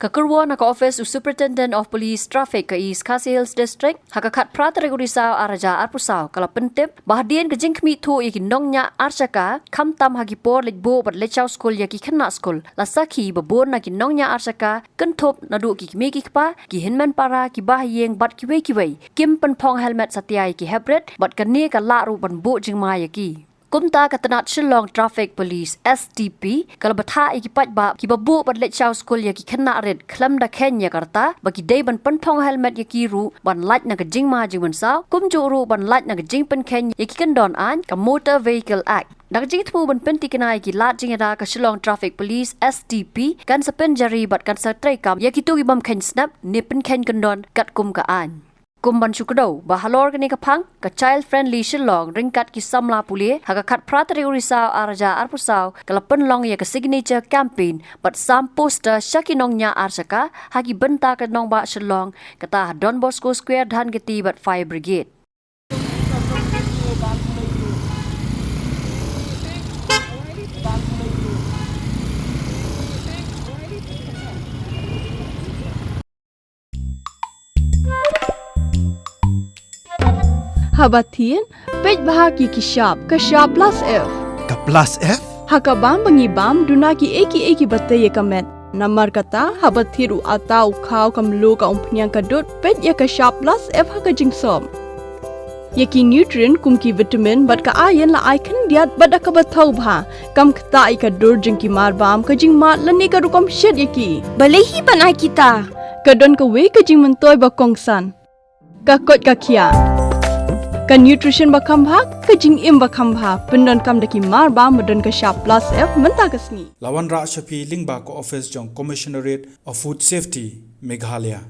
ka Kyrwoh na ka office u Superintendent of Police Traffic ka East Khasi Hills District hakakat prateri urisau araja arpusau kala pentip bahdian ke jingkmi thu yaki nongnya archaka khamtam hagipor lejbo bat lechau school yaki khana school lasaki babon na ki nongnya archaka kenthop nadu ki meki kpa ki hinman para ki bahyeng bat ki wei kim penpong helmet satyai ki Heprit bat kane ka la ru ban bo jingma yaki Kumta katanat Shillong Traffic Police STP kalau batha ikipat ba ki babu badlet chau school ya ki khana red khlam da Kenya karta bagi day ban penpong helmet ya ki ru ban lat na ka jingma jingwan saw kumju ru ban lat na ka jing pen Kenya ya ki kandon an ka Motor Vehicle Act dak jing thu ban penti kanai ki lat jingada ka Shillong Traffic Police STP kan sepen jari bat kan satrai kam ya ki tu ki bam Ken snap ni pen Ken kandon kat kum ka an Kumban Shukado, Bahalor Gani Kapang, ka child friendly Shillong, ringkat ki samla puli, hakakat prateri urisau araja arpusau, kalapan long ya ka signature campaign, but sam poster Shakinong nya arsaka, hagi benta ka nong ba Shillong, kata Don Bosco Square dan geti but Fire Brigade. Haba thin, pej bahagi ki sharp plus F. Ka plus F? Haka bam bangi bam duna ki eki batte ye kamet. Namar kata haba thiru atau khau kam lo ka umpnyang ka dot pej ye ka sharp plus F haka jingsom. Ye ki nutrient kum ki vitamin bat ka iron la icon diat bat ka bathau bha kam khta I ka dor jing ki mar bam ka jing mat lani ka rukom shed ye ki. Balehi banai kita. Ka don ka we ka jing mentoy ba kongsan. Ka kot ka kia. Ka nutrition bakam bha ka jing im bakam bha pendon kam daki mar ba modon ka sharp plus F menta ka sni Lawan Ra Shafi Lingba ko office jong Commissionerate of Food Safety Meghalaya